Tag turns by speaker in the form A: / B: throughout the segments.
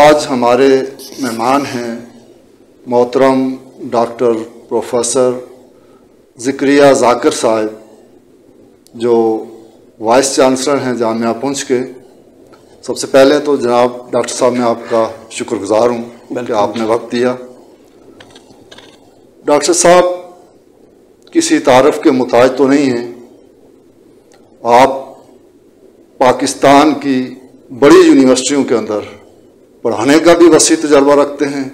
A: आज हमारे मेहमान हैं मोहतरम डॉक्टर प्रोफेसर ज़िक्रिया ज़ाकिर साहब, जो वाइस चांसलर हैं जामिया पुंछ के। सबसे पहले तो जनाब डॉक्टर साहब मैं आपका शुक्रगुजार हूँ कि आपने वक्त दिया। डॉक्टर साहब किसी तारफ़ के मुताज तो नहीं हैं, आप पाकिस्तान की बड़ी यूनिवर्सिटियों के अंदर पढ़ाने का भी वसी तजर्बा रखते हैं।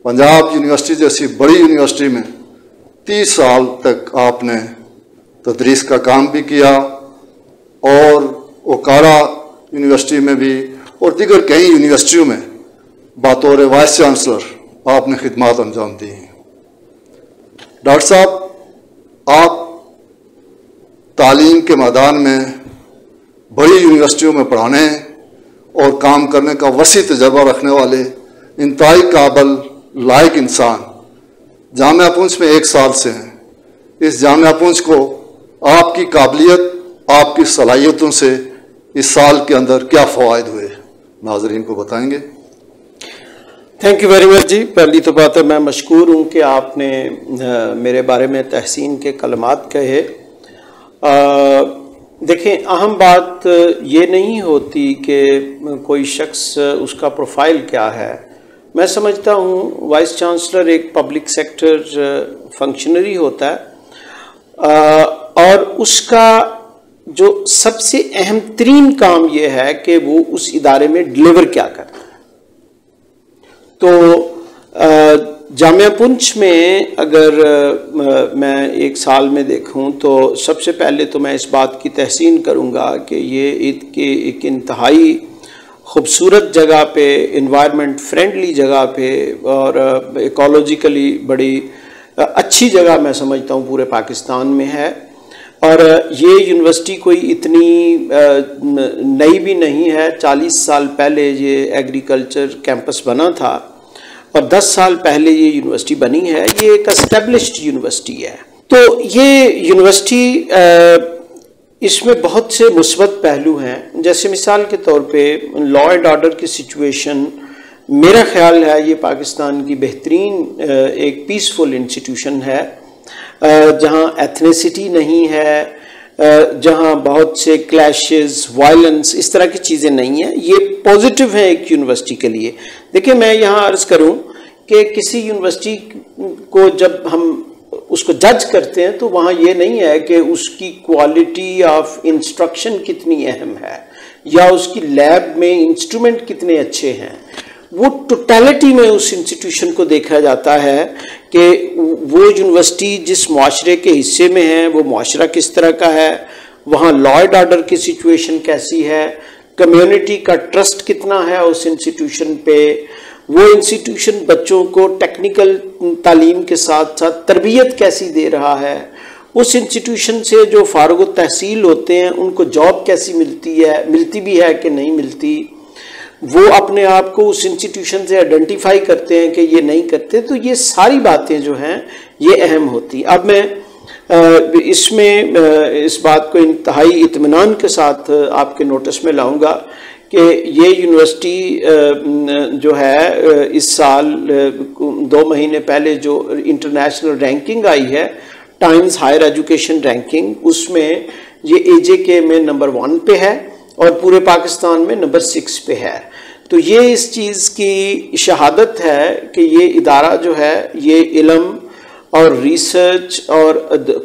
A: पंजाब यूनिवर्सिटी जैसी बड़ी यूनिवर्सिटी में 30 साल तक आपने तदरीस का काम भी किया और ओकारा यूनिवर्सिटी में भी और दीगर कई यूनिवर्सिटियों में बतौर वाइस चांसलर आपने खिदमत अंजाम दी हैं। डॉक्टर साहब, आप तालीम के मैदान में बड़ी यूनिवर्सिटियों में पढ़ाने और काम करने का वसी तजर्बा रखने वाले इंतहाई काबिल लायक इंसान जामिया पुंछ में 1 साल से हैं। इस जामिया पुंछ को आपकी काबिलियत, आपकी सलाहियतों से इस साल के अंदर क्या फ़वाइद हुए, नाज़रीन को बताएंगे।
B: थैंक यू वेरी मच जी। पहली तो बात है मैं मशकूर हूँ कि आपने मेरे बारे में तहसीन के कलमात कहे। देखें, अहम बात ये नहीं होती कि कोई शख्स उसका प्रोफाइल क्या है। मैं समझता हूँ वाइस चांसलर एक पब्लिक सेक्टर फंक्शनरी होता है और उसका जो सबसे अहम तरीन काम ये है कि वो उस इदारे में डिलीवर क्या करता है। तो जामिया पुंछ में अगर मैं 1 साल में देखूं तो सबसे पहले तो मैं इस बात की तहसीन करूंगा कि ये एक इंतहाई खूबसूरत जगह पे, इन्वायरमेंट फ्रेंडली जगह पे और इकोलॉजिकली बड़ी अच्छी जगह मैं समझता हूँ पूरे पाकिस्तान में है। और ये यूनिवर्सिटी कोई इतनी नई भी नहीं है। 40 साल पहले ये एग्रीकल्चर कैंपस बना था और 10 साल पहले ये यूनिवर्सिटी बनी है। ये एक एस्टेब्लिश्ड यूनिवर्सिटी है। तो ये यूनिवर्सिटी इसमें बहुत से मुस्बत पहलू हैं। जैसे मिसाल के तौर पे लॉ एंड ऑर्डर की सिचुएशन, मेरा ख्याल है ये पाकिस्तान की बेहतरीन एक पीसफुल इंस्टीट्यूशन है जहाँ एथनिसिटी नहीं है, जहाँ बहुत से क्लैशेस, वायलेंस, इस तरह की चीज़ें नहीं हैं। ये पॉजिटिव है एक यूनिवर्सिटी के लिए। देखिए, मैं यहाँ अर्ज़ करूँ कि किसी यूनिवर्सिटी को जब हम उसको जज करते हैं तो वहाँ ये नहीं है कि उसकी क्वालिटी ऑफ इंस्ट्रक्शन कितनी अहम है या उसकी लैब में इंस्ट्रूमेंट कितने अच्छे हैं। वो टोटलिटी में उस इंस्टीट्यूशन को देखा जाता है कि वो यूनिवर्सिटी जिस मुआशरे के हिस्से में है वो मुआशरा किस तरह का है, वहाँ लॉ एंड ऑर्डर की सिचुएशन कैसी है, कम्युनिटी का ट्रस्ट कितना है उस इंस्टीट्यूशन पे, वो इंस्टीट्यूशन बच्चों को टेक्निकल तालीम के साथ साथ तरबियत कैसी दे रहा है, उस इंस्टीट्यूशन से जो फारुग तहसील होते हैं उनको जॉब कैसी मिलती है, मिलती भी है कि नहीं मिलती, वो अपने आप को उस इंस्टीट्यूशन से आइडेंटिफाई करते हैं कि ये नहीं करते। तो ये सारी बातें जो हैं ये अहम होती। अब मैं इसमें इस बात को इंतहाई इत्मीनान के साथ आपके नोटिस में लाऊंगा कि ये यूनिवर्सिटी जो है इस साल 2 महीने पहले जो इंटरनेशनल रैंकिंग आई है, टाइम्स हायर एजुकेशन रैंकिंग, उसमें ये AJK में नंबर 1 पे है और पूरे पाकिस्तान में नंबर 6 पे है। तो ये इस चीज़ की शहादत है कि ये इदारा जो है ये इल्म और रिसर्च और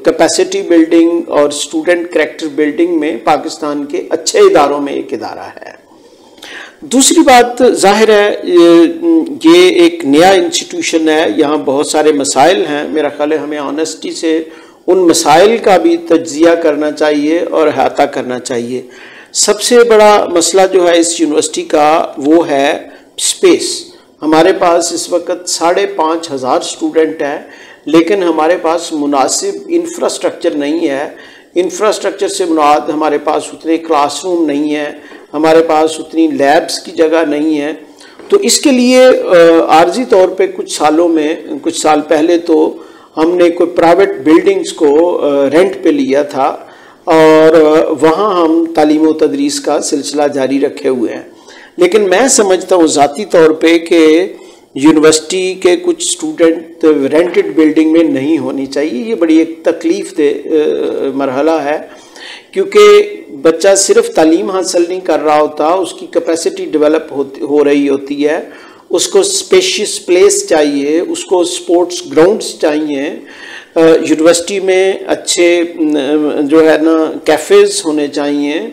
B: कैपेसिटी बिल्डिंग और स्टूडेंट करैक्टर बिल्डिंग में पाकिस्तान के अच्छे इदारों में एक इदारा है। दूसरी बात, जाहिर है ये एक नया इंस्टीट्यूशन है, यहाँ बहुत सारे मसाइल हैं। मेरा ख्याल है हमें ऑनेस्टी से उन मसाइल का भी तज्जिया करना चाहिए और अहाता करना चाहिए। सबसे बड़ा मसला जो है इस यूनिवर्सिटी का वो है स्पेस। हमारे पास इस वक्त 5,500 स्टूडेंट हैं, लेकिन हमारे पास मुनासिब इंफ्रास्ट्रक्चर नहीं है। इंफ्रास्ट्रक्चर से मुराद हमारे पास उतने क्लासरूम नहीं है, हमारे पास उतनी लैब्स की जगह नहीं है। तो इसके लिए आर्जी तौर पे कुछ साल पहले तो हमने कोई प्राइवेट बिल्डिंग्स को रेंट पे लिया था और वहाँ हम तालीम व तदरीस का सिलसिला जारी रखे हुए हैं। लेकिन मैं समझता हूँ ज़ाती तौर पे कि यूनिवर्सिटी के कुछ स्टूडेंट रेंटेड बिल्डिंग में नहीं होनी चाहिए। ये बड़ी एक तकलीफ दे मरहला है, क्योंकि बच्चा सिर्फ तालीम हासिल नहीं कर रहा होता, उसकी कैपेसिटी डेवलप हो रही होती है, उसको स्पेशियस प्लेस चाहिए, उसको स्पोर्ट्स ग्राउंड्स चाहिए, यूनिवर्सिटी में अच्छे जो है ना कैफ़ेज़ होने चाहिए,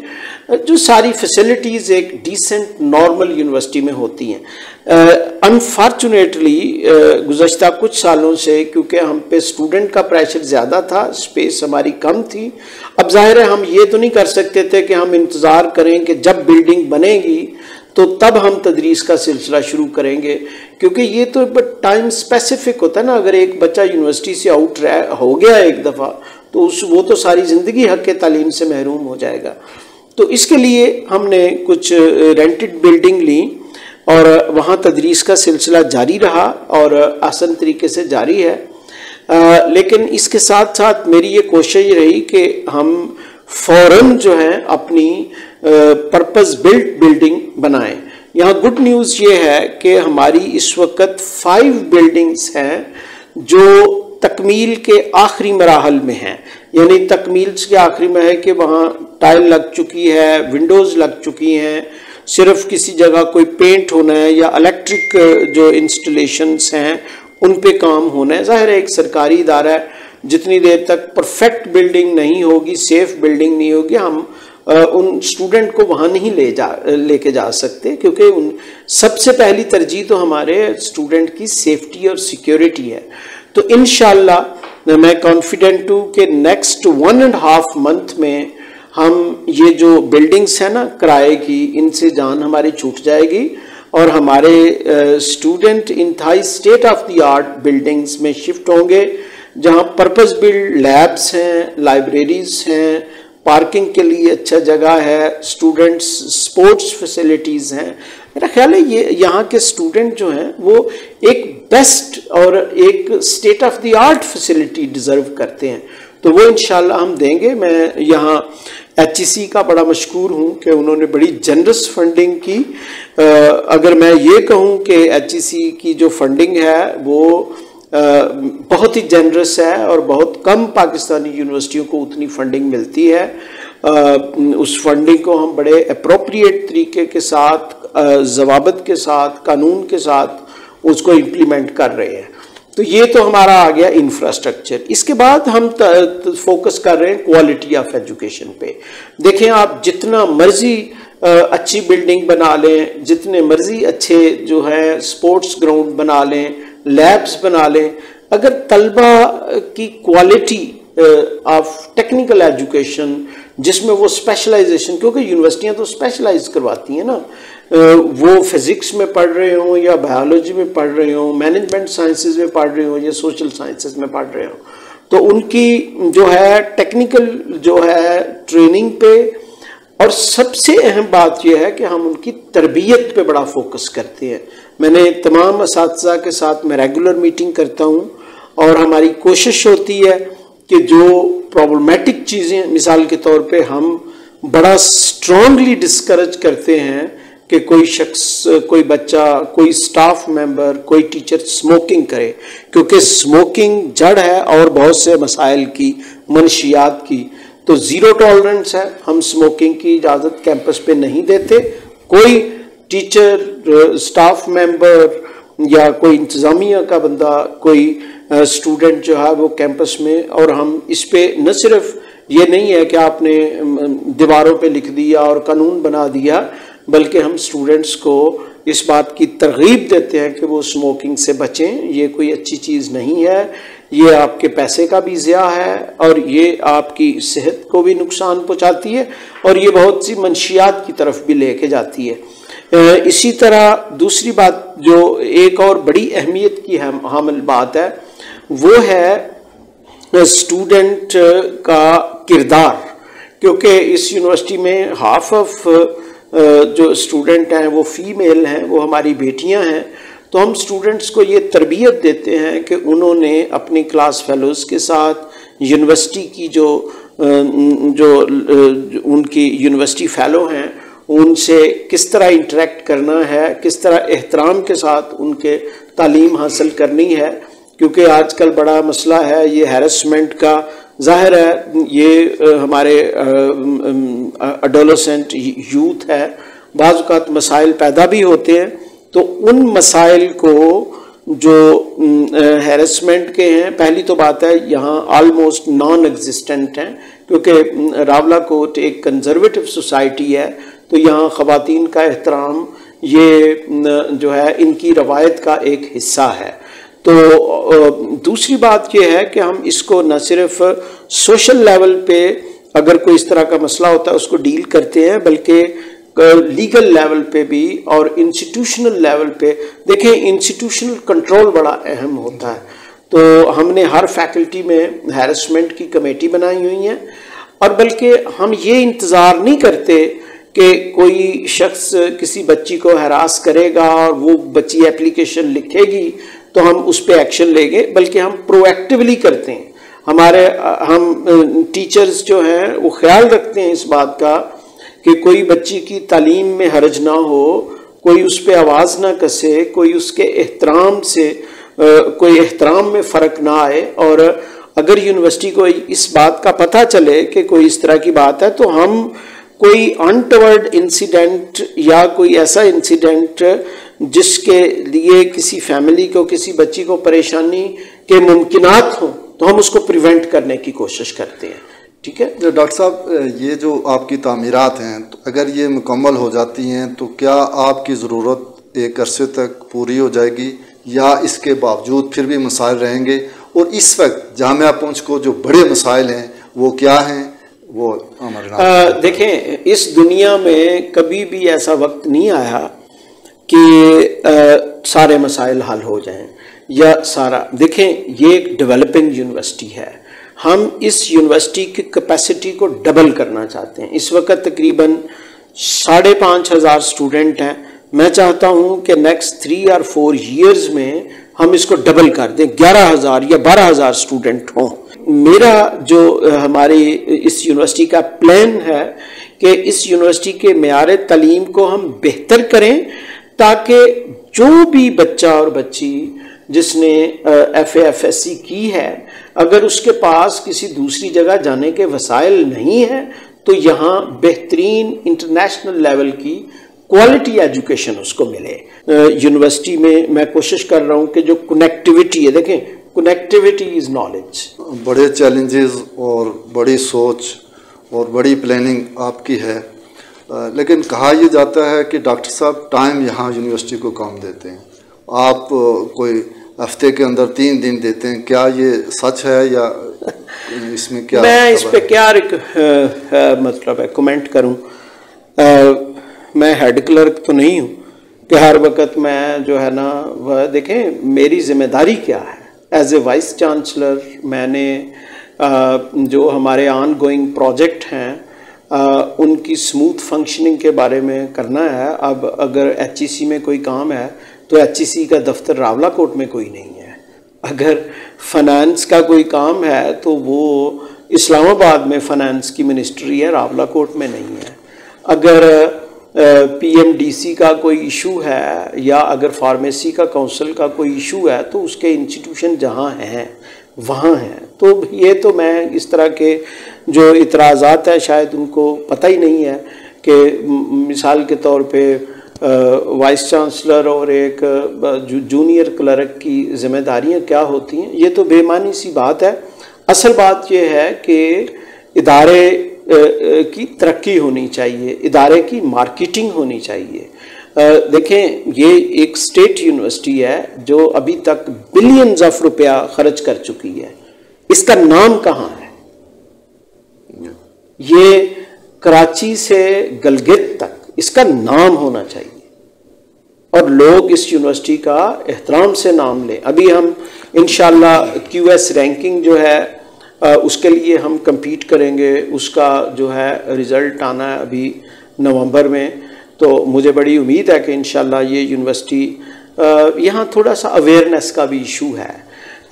B: जो सारी फैसिलिटीज़ एक डिसेंट नॉर्मल यूनिवर्सिटी में होती हैं। अनफॉर्चुनेटली गुज़श्ता कुछ सालों से क्योंकि हम पे स्टूडेंट का प्रेशर ज़्यादा था, स्पेस हमारी कम थी। अब जाहिर है हम ये तो नहीं कर सकते थे कि हम इंतज़ार करें कि जब बिल्डिंग बनेगी तो तब हम तदरीस का सिलसिला शुरू करेंगे, क्योंकि ये तो टाइम स्पेसिफिक होता है ना। अगर एक बच्चा यूनिवर्सिटी से आउट हो गया एक दफ़ा तो वो तो सारी ज़िंदगी हक़ तालीम से महरूम हो जाएगा। तो इसके लिए हमने कुछ रेंटेड बिल्डिंग ली और वहाँ तदरीस का सिलसिला जारी रहा और आसान तरीके से जारी है। लेकिन इसके साथ साथ मेरी ये कोशिश रही कि हम फ़ौरन जो है अपनी पर्पस बिल्ट बिल्डिंग बनाएं। यहाँ गुड न्यूज़ ये है कि हमारी इस वक्त 5 बिल्डिंग्स हैं जो तकमील के आखिरी मराहल में हैं, यानी तकमील के आखिरी में है कि वहाँ टाइल लग चुकी है, विंडोज़ लग चुकी हैं, सिर्फ किसी जगह कोई पेंट होना है या इलेक्ट्रिक जो इंस्टॉलेशंस हैं उन पे काम होना है। ज़ाहिर है एक सरकारी इदारा है, जितनी देर तक परफेक्ट बिल्डिंग नहीं होगी, सेफ बिल्डिंग नहीं होगी, हम उन स्टूडेंट को वहाँ नहीं लेके जा सकते, क्योंकि उन सबसे पहली तरजीह तो हमारे स्टूडेंट की सेफ्टी और सिक्योरिटी है। तो इंशाअल्लाह मैं कॉन्फिडेंट हूँ कि नेक्स्ट 1.5 मंथ में हम ये जो बिल्डिंग्स हैं ना किराए की, इनसे जान हमारी छूट जाएगी और हमारे स्टूडेंट इंतहाई state of the art buildings में शिफ्ट होंगे, जहाँ पर्पस बिल्ड लैब्स हैं, लाइब्रेरीज हैं, पार्किंग के लिए अच्छा जगह है, स्टूडेंट्स स्पोर्ट्स फैसिलिटीज़ हैं। मेरा ख्याल है ये यहाँ के स्टूडेंट जो हैं वो एक बेस्ट और एक state of the art facility deserve करते हैं, तो वो इंशाल्लाह हम देंगे। मैं यहाँ HEC का बड़ा मशकूर हूँ कि उन्होंने बड़ी जनरस फंडिंग की। अगर मैं ये कहूँ कि HEC की जो फंडिंग है वो बहुत ही जनरस है और बहुत कम पाकिस्तानी यूनिवर्सिटियों को उतनी फंडिंग मिलती है। उस फंडिंग को हम बड़े अप्रोप्रिएट तरीके के साथ, ज़वाबित के साथ, कानून के साथ उसको इम्प्लीमेंट कर रहे हैं। तो ये तो हमारा आ गया इंफ्रास्ट्रक्चर। इसके बाद हम फोकस कर रहे हैं क्वालिटी ऑफ एजुकेशन पे। देखें आप जितना मर्जी अच्छी बिल्डिंग बना लें, जितने मर्जी अच्छे जो है स्पोर्ट्स ग्राउंड बना लें, लैब्स बना लें, अगर तलबा की क्वालिटी ऑफ टेक्निकल एजुकेशन जिसमें वो स्पेशलाइजेशन, क्योंकि यूनिवर्सिटियां तो स्पेशलाइज करवाती हैं ना, वो फिज़िक्स में पढ़ रहे हों या बायोलॉजी में पढ़ रहे हों, मैनेजमेंट साइंसेज में पढ़ रहे हों या सोशल साइंसेज में पढ़ रहे हों, तो उनकी जो है टेक्निकल जो है ट्रेनिंग पे, और सबसे अहम बात यह है कि हम उनकी तरबियत पे बड़ा फोकस करते हैं। मैंने तमाम असातिज़ा के साथ मैं रेगुलर मीटिंग करता हूँ और हमारी कोशिश होती है कि जो प्रॉब्लमेटिक चीज़ें, मिसाल के तौर पे हम बड़ा स्ट्रांगली डिस्करेज करते हैं कि कोई शख्स, कोई बच्चा, कोई स्टाफ मेंबर, कोई टीचर स्मोकिंग करे, क्योंकि स्मोकिंग जड़ है और बहुत से मसाइल की, मनशियात की। तो ज़ीरो टॉलरेंस है, हम स्मोकिंग की इजाज़त कैंपस पे नहीं देते। कोई टीचर, स्टाफ मेंबर या कोई इंतज़ामिया का बंदा, कोई स्टूडेंट जो है वो कैंपस में, और हम इस पे न सिर्फ ये नहीं है कि आपने दीवारों पे लिख दिया और कानून बना दिया, बल्कि हम स्टूडेंट्स को इस बात की तरगीब देते हैं कि वो स्मोकिंग से बचें। ये कोई अच्छी चीज़ नहीं है, ये आपके पैसे का भी ज़िया है और ये आपकी सेहत को भी नुकसान पहुंचाती है और ये बहुत सी मंशियात की तरफ भी लेके जाती है। इसी तरह दूसरी बात जो एक और बड़ी अहमियत की हामिल बात है वो है स्टूडेंट का किरदार, क्योंकि इस यूनिवर्सिटी में हाफ ऑफ जो स्टूडेंट हैं वो फीमेल हैं, वो हमारी बेटियां हैं। तो हम स्टूडेंट्स को ये तरबियत देते हैं कि उन्होंने अपनी क्लास फेलोज़ के साथ यूनिवर्सिटी की जो उनकी यूनिवर्सिटी फ़ेलो हैं उनसे किस तरह इंटरेक्ट करना है, किस तरह एहतराम के साथ उनके तालीम हासिल करनी है, क्योंकि आजकल बड़ा मसला है ये हैरेसमेंट का। ज़ाहिर है ये हमारे एडोलेसेंट यूथ है, बाज़ औक़ात मसाइल पैदा भी होते हैं, तो उन मसाइल को जो हैरेसमेंट के हैं, पहली तो बात है यहाँ ऑलमोस्ट नॉन एग्जिस्टेंट हैं, क्योंकि रावला कोट एक कंजर्वेटिव सोसाइटी है, तो यहाँ ख़वातीन का एहतराम ये जो है इनकी रवायत का एक हिस्सा है। तो दूसरी बात यह है कि हम इसको न सिर्फ सोशल लेवल पे अगर कोई इस तरह का मसला होता है उसको डील करते हैं, बल्कि लीगल लेवल पे भी और इंस्टीट्यूशनल लेवल पे। देखें, इंस्टीट्यूशनल कंट्रोल बड़ा अहम होता है, तो हमने हर फैकल्टी में हैरेसमेंट की कमेटी बनाई हुई है, और बल्कि हम ये इंतज़ार नहीं करते कि कोई शख्स किसी बच्ची को हरास करेगा और वो बच्ची एप्लीकेशन लिखेगी तो हम उस पर एक्शन लेंगे, बल्कि हम प्रोएक्टिवली करते हैं। हम टीचर्स जो हैं वो ख्याल रखते हैं इस बात का कि कोई बच्ची की तालीम में हर्ज ना हो, कोई उस पर आवाज़ ना कसे, कोई उसके एहतराम से कोई एहतराम में फ़र्क ना आए। और अगर यूनिवर्सिटी को इस बात का पता चले कि कोई इस तरह की बात है, तो हम कोई अनटवर्ड इंसिडेंट या कोई ऐसा इंसिडेंट जिसके लिए किसी फैमिली को, किसी बच्ची को परेशानी के मुमकिनात हों, तो हम उसको प्रिवेंट करने की कोशिश करते हैं। ठीक है
A: डॉक्टर साहब, ये जो आपकी तामीरात हैं, तो अगर ये मुकम्मल हो जाती हैं तो क्या आपकी ज़रूरत एक अरसे तक पूरी हो जाएगी या इसके बावजूद फिर भी मसाइल रहेंगे? और इस वक्त जामिया पुंछ को जो बड़े मसाइल हैं वो क्या हैं, वो हमारे
B: देखें, इस दुनिया में कभी भी ऐसा वक्त नहीं आया कि सारे मसाइल हल हो जाएं या सारा। देखें, ये एक डेवलपिंग यूनिवर्सिटी है, हम इस यूनिवर्सिटी की कैपेसिटी को डबल करना चाहते हैं। इस वक्त तकरीबन 5,500 स्टूडेंट हैं। मैं चाहता हूं कि नेक्स्ट 3 और 4 ईयर्स में हम इसको डबल कर दें, 11,000 या 12,000 स्टूडेंट हों। मेरा जो हमारी इस यूनिवर्सिटी का प्लान है कि इस यूनिवर्सिटी के मेयार तालीम को हम बेहतर करें, ताकि जो भी बच्चा और बच्ची जिसने FA/FSC की है, अगर उसके पास किसी दूसरी जगह जाने के वसाइल नहीं है, तो यहाँ बेहतरीन इंटरनेशनल लेवल की क्वालिटी एजुकेशन उसको मिले। यूनिवर्सिटी में मैं कोशिश कर रहा हूँ कि जो कनेक्टिविटी है, देखें, कनेक्टिविटी इज़ नॉलेज।
A: बड़े चैलेंजेस और बड़ी सोच और बड़ी प्लानिंग आपकी है, लेकिन कहा यह जाता है कि डॉक्टर साहब टाइम यहाँ यूनिवर्सिटी को कम देते हैं। आप कोई हफ्ते के अंदर 3 दिन देते हैं, क्या ये सच है या इसमें क्या?
B: मैं इस पे क्या मतलब है कमेंट करूं। मैं हेड क्लर्क तो नहीं हूं कि हर वक्त मैं जो है ना वह, देखें मेरी जिम्मेदारी क्या है एज ए वाइस चांसलर। मैंने जो हमारे ऑन गोइंग प्रोजेक्ट हैं उनकी स्मूथ फंक्शनिंग के बारे में करना है। अब अगर HEC में कोई काम है तो HEC का दफ्तर रावला कोट में कोई नहीं है। अगर फाइनेंस का कोई काम है तो वो इस्लामाबाद में फाइनेंस की मिनिस्ट्री है, रावला कोट में नहीं है। अगर PMDC का कोई इशू है या अगर फार्मेसी का काउंसिल का कोई इशू है तो उसके इंस्टीट्यूशन जहाँ हैं वहाँ हैं। तो ये तो मैं इस तरह के जो इतराज़ात है शायद उनको पता ही नहीं है कि मिसाल के तौर पे वाइस चांसलर और एक जूनियर क्लर्क की जिम्मेदारियाँ क्या होती हैं। ये तो बेमानी सी बात है। असल बात यह है कि इदारे की तरक्की होनी चाहिए, इदारे की मार्केटिंग होनी चाहिए। देखें, ये एक स्टेट यूनिवर्सिटी है जो अभी तक बिलियंस ऑफ रुपया खर्च कर चुकी है। इसका नाम कहाँ है? ये कराची से गलगित तक इसका नाम होना चाहिए और लोग इस यूनिवर्सिटी का एहतराम से नाम लें। अभी हम इंशाल्लाह QS रैंकिंग जो है उसके लिए हम compete करेंगे। उसका जो है रिज़ल्ट आना है अभी नवंबर में। तो मुझे बड़ी उम्मीद है कि इंशाल्लाह ये यूनिवर्सिटी, यहाँ थोड़ा सा अवेयरनेस का भी इशू है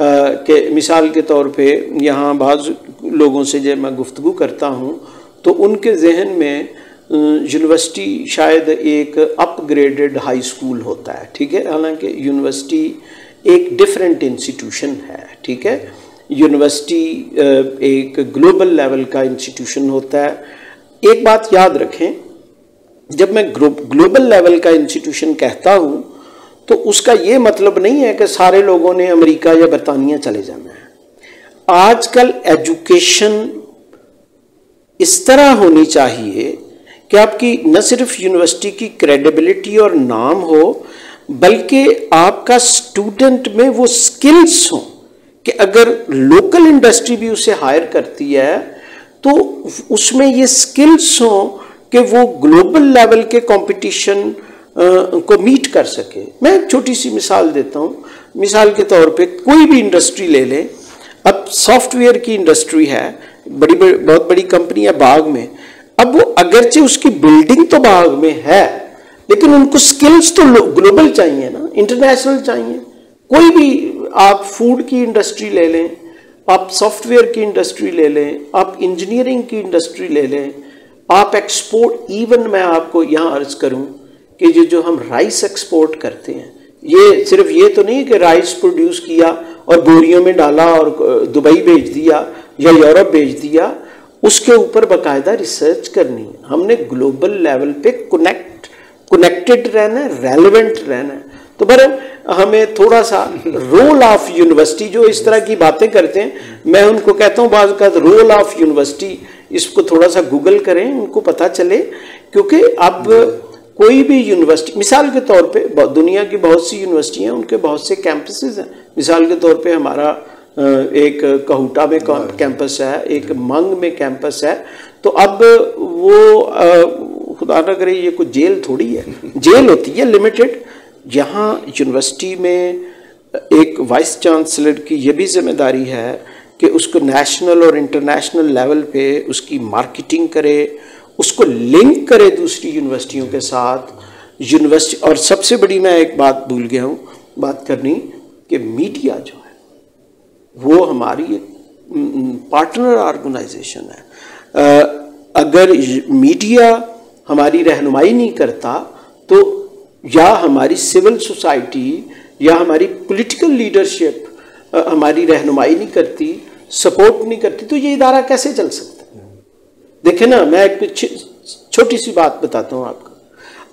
B: कि मिसाल के तौर पे यहाँ बाज़ लोगों से जब मैं गुफ्तगू करता हूँ तो उनके जहन में यूनिवर्सिटी शायद एक अपग्रेडेड हाई स्कूल होता है, ठीक है, हालांकि यूनिवर्सिटी एक डिफरेंट इंस्टीट्यूशन है, ठीक है। यूनिवर्सिटी एक ग्लोबल लेवल का इंस्टीट्यूशन होता है। एक बात याद रखें, जब मैं ग्लोबल लेवल का इंस्टीट्यूशन कहता हूं तो उसका ये मतलब नहीं है कि सारे लोगों ने अमेरिका या बरतानिया चले जाना है। आजकल एजुकेशन इस तरह होनी चाहिए कि आपकी न सिर्फ यूनिवर्सिटी की क्रेडिबिलिटी और नाम हो, बल्कि आपका स्टूडेंट में वो स्किल्स हो कि अगर लोकल इंडस्ट्री भी उसे हायर करती है तो उसमें ये स्किल्स हो कि वो ग्लोबल लेवल के कंपटीशन को मीट कर सके। मैं एक छोटी सी मिसाल देता हूँ। मिसाल के तौर पे कोई भी इंडस्ट्री ले लें, अब सॉफ्टवेयर की इंडस्ट्री है, बहुत बड़ी कंपनी है बाग में। अब वो अगरचे उसकी बिल्डिंग तो बाग में है, लेकिन उनको स्किल्स तो ग्लोबल चाहिए ना, इंटरनेशनल चाहिए। कोई भी आप फूड की इंडस्ट्री ले लें, आप सॉफ्टवेयर की इंडस्ट्री ले लें, आप इंजीनियरिंग की इंडस्ट्री ले लें, आप एक्सपोर्ट, इवन मैं आपको यहाँ अर्ज करूँ कि ये जो हम राइस एक्सपोर्ट करते हैं, ये सिर्फ ये तो नहीं कि राइस प्रोड्यूस किया और बोरियों में डाला और दुबई भेज दिया या यूरोप भेज दिया, उसके ऊपर बाकायदा रिसर्च करनी है। हमने ग्लोबल लेवल पे कनेक्टेड रहना है, रेलेवेंट रहना है। तो पर हमें थोड़ा सा रोल ऑफ यूनिवर्सिटी, जो इस तरह की बातें करते हैं, मैं उनको कहता हूँ बाज़ का रोल ऑफ यूनिवर्सिटी, इसको थोड़ा सा गूगल करें, उनको पता चले। क्योंकि अब कोई भी यूनिवर्सिटी, मिसाल के तौर पे दुनिया की बहुत सी यूनिवर्सिटी हैं, उनके बहुत से कैंपसेस हैं। मिसाल के तौर पे हमारा एक कहूटा में कैंपस है, एक मंग में कैंपस है। तो अब वो खुदा ना करे ये कोई जेल थोड़ी है, जेल होती है लिमिटेड। यहाँ यूनिवर्सिटी में एक वाइस चांसलर की ये भी जिम्मेदारी है कि उसको नेशनल और इंटरनेशनल लेवल पे उसकी मार्केटिंग करे, उसको लिंक करे दूसरी यूनिवर्सिटियों के साथ। यूनिवर्सिटी, और सबसे बड़ी मैं एक बात भूल गया हूँ बात करनी, कि मीडिया जो है वो हमारी एक पार्टनर ऑर्गेनाइजेशन है। अगर मीडिया हमारी रहनुमाई नहीं करता, तो या हमारी सिविल सोसाइटी या हमारी पॉलिटिकल लीडरशिप हमारी रहनुमाई नहीं करती, सपोर्ट नहीं करती, तो ये इदारा कैसे चल सकता है? देखें ना, मैं एक छोटी सी बात बताता हूँ आपको।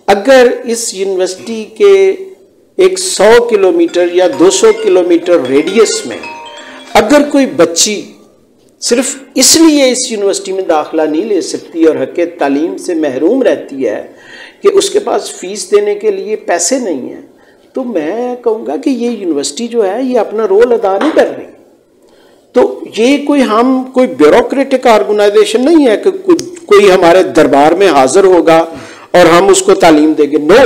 B: अगर इस यूनिवर्सिटी के एक 100 किलोमीटर या 200 किलोमीटर रेडियस में अगर कोई बच्ची सिर्फ इसलिए इस यूनिवर्सिटी में दाखिला नहीं ले सकती और हक़ तालीम से महरूम रहती है कि उसके पास फीस देने के लिए पैसे नहीं हैं, तो मैं कहूँगा कि ये यूनिवर्सिटी जो है ये अपना रोल अदा नहीं कर रही। तो ये कोई ब्यूरोक्रेटिक ऑर्गेनाइजेशन नहीं है कि कोई हमारे दरबार में हाजिर होगा और हम उसको तालीम देंगे। नो,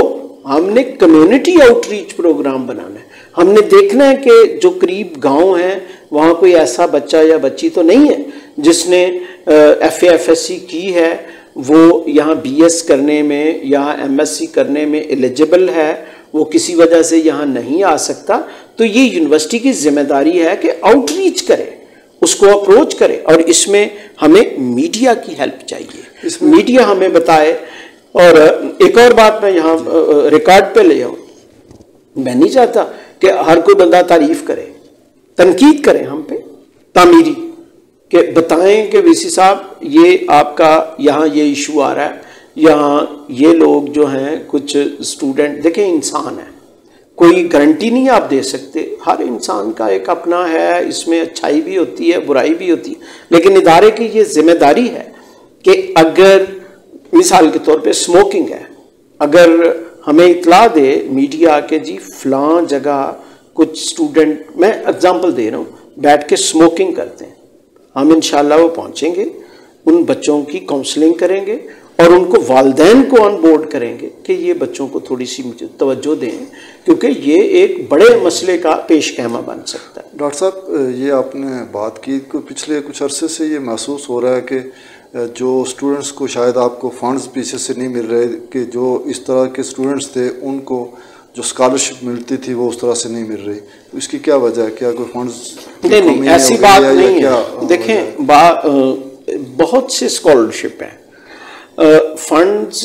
B: हमने कम्युनिटी आउटरीच प्रोग्राम बनाना है। हमने देखना है कि जो करीब गांव हैं वहाँ कोई ऐसा बच्चा या बच्ची तो नहीं है जिसने FA-FSC की है, वो यहाँ BS करने में या MSc करने में एलिजिबल है, वो किसी वजह से यहाँ नहीं आ सकता। तो ये यूनिवर्सिटी की जिम्मेदारी है कि आउटरीच करे, उसको अप्रोच करे, और इसमें हमें मीडिया की हेल्प चाहिए, मीडिया हमें बताए। और एक और बात मैं यहाँ रिकॉर्ड पे ले आऊँ, मैं नहीं चाहता कि हर कोई बंदा तारीफ करे, तनकीद करे हम पे तामीरी, कि बताएं कि VC साहब ये आपका यहाँ ये इशू आ रहा है, यहाँ ये लोग जो हैं कुछ स्टूडेंट, देखें इंसान है, कोई गारंटी नहीं आप दे सकते, हर इंसान का एक अपना है, इसमें अच्छाई भी होती है बुराई भी होती है, लेकिन इदारे की ये जिम्मेदारी है कि अगर मिसाल के तौर पे स्मोकिंग है, अगर हमें इतला दे मीडिया के जी फलां जगह कुछ स्टूडेंट, मैं एग्जांपल दे रहा हूँ, बैठ के स्मोकिंग करते हैं, हम इंशाल्लाह वो पहुँचेंगे, उन बच्चों की काउंसलिंग करेंगे और उनको वालिदैन को ऑन बोर्ड करेंगे कि ये बच्चों को थोड़ी सी तवज्जो दें, क्योंकि ये एक बड़े मसले का पेश ख़ैमा बन सकता है।
A: डॉक्टर साहब, ये आपने बात की, पिछले कुछ अरसे से ये महसूस हो रहा है कि जो स्टूडेंट्स को शायद आपको फंड्स पीछे से नहीं मिल रहे, कि जो इस तरह के स्टूडेंट्स थे उनको जो स्कॉलरशिप मिलती थी वो उस तरह से नहीं मिल रही, तो इसकी क्या वजह है? क्या कोई फंड्स?
B: नहीं, ऐसी बात नहीं है। देखें, बहुत से स्कॉलरशिप हैं, फंड्स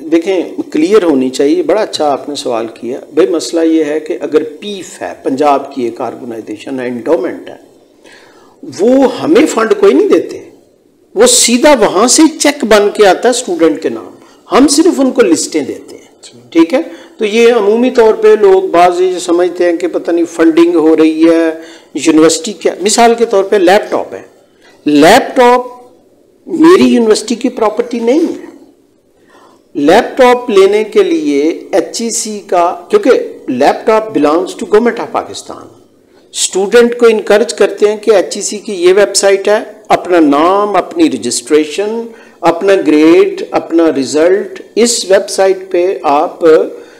B: देखें क्लियर होनी चाहिए। बड़ा अच्छा आपने सवाल किया भाई। मसला ये है कि अगर पीफ है, पंजाब की एक ऑर्गेनाइजेशन है, एंडोमेंट है, वो हमें फंड कोई नहीं देते, वो सीधा वहां से चेक बन के आता है स्टूडेंट के नाम, हम सिर्फ उनको लिस्टें देते हैं। ठीक है, तो ये अमूमी तौर पे लोग बाज़ ये समझते हैं कि पता नहीं फंडिंग हो रही है यूनिवर्सिटी क्या। मिसाल के तौर पे लैपटॉप है, लैपटॉप मेरी यूनिवर्सिटी की प्रॉपर्टी नहीं है। लैपटॉप लेने के लिए HEC का, क्योंकि laptop belongs to government of Pakistan, student को इनकरेज करते हैं कि HEC की ये वेबसाइट है, अपना नाम, अपनी रजिस्ट्रेशन, अपना ग्रेड, अपना रिजल्ट इस वेबसाइट पे आप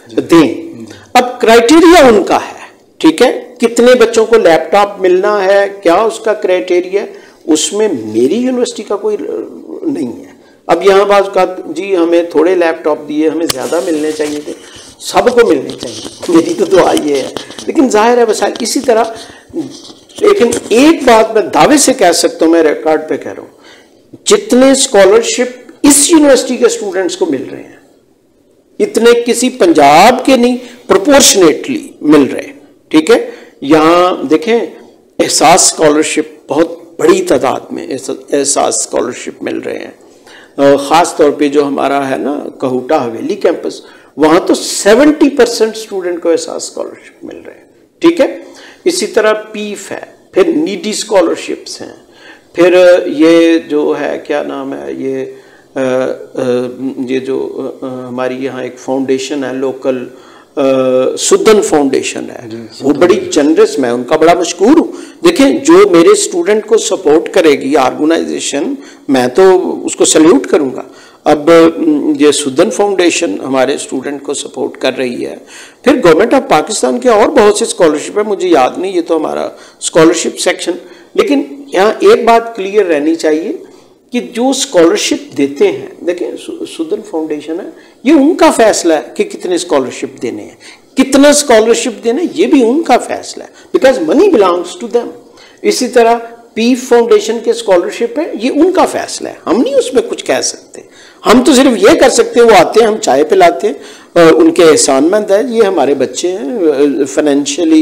B: दें। अब क्राइटेरिया उनका है, ठीक है, कितने बच्चों को लैपटॉप मिलना है, क्या उसका क्राइटेरिया, उसमें मेरी यूनिवर्सिटी का कोई नहीं है। अब यहाँ बात का जी हमें थोड़े लैपटॉप दिए, हमें ज़्यादा मिलने चाहिए थे, सबको मिलने चाहिए, मेरी तो दुआ ये है। लेकिन जाहिर है बस इसी तरह। लेकिन एक बात मैं दावे से कह सकता हूँ, मैं रिकॉर्ड पे कह रहा हूँ, जितने स्कॉलरशिप इस यूनिवर्सिटी के स्टूडेंट्स को मिल रहे हैं इतने किसी पंजाब के नहीं, प्रोपोर्शनेटली मिल रहे हैं। ठीक है, यहाँ देखें एहसास स्कॉलरशिप बहुत बड़ी तादाद में एहसास स्कॉलरशिप मिल रहे हैं। ख़ास तौर पे जो हमारा है ना कहूटा हवेली कैंपस, वहाँ तो 70% स्टूडेंट को एहसास स्कॉलरशिप मिल रहे हैं। ठीक है, इसी तरह पीफ है, फिर नीडी स्कॉलरशिप्स हैं, फिर ये जो है क्या नाम है, ये जो हमारी यहाँ एक फाउंडेशन है लोकल, सुदन फाउंडेशन है, वो बड़ी जनरस, मैं उनका बड़ा मशहूर हूँ। देखें जो मेरे स्टूडेंट को सपोर्ट करेगी ऑर्गेनाइजेशन, मैं तो उसको सैल्यूट करूँगा। अब ये सुदन फाउंडेशन हमारे स्टूडेंट को सपोर्ट कर रही है। फिर गवर्नमेंट ऑफ पाकिस्तान के और बहुत से स्कॉलरशिप है, मुझे याद नहीं, ये तो हमारा स्कॉलरशिप सेक्शन। लेकिन यहाँ एक बात क्लियर रहनी चाहिए कि जो स्कॉलरशिप देते हैं, देखें सुदन फाउंडेशन है, ये उनका फैसला है कि कितने स्कॉलरशिप देने हैं, कितना स्कॉलरशिप देना है, ये भी उनका फैसला है, because money belongs to them. इसी तरह पीफ फाउंडेशन के स्कॉलरशिप है, ये उनका फैसला है, हम नहीं उसमें कुछ कह सकते। हम तो सिर्फ ये कर सकते हैं, वो आते हैं, हम चाय पिलाते हैं, उनके एहसानमंद है, ये हमारे बच्चे हैं, फाइनेंशियली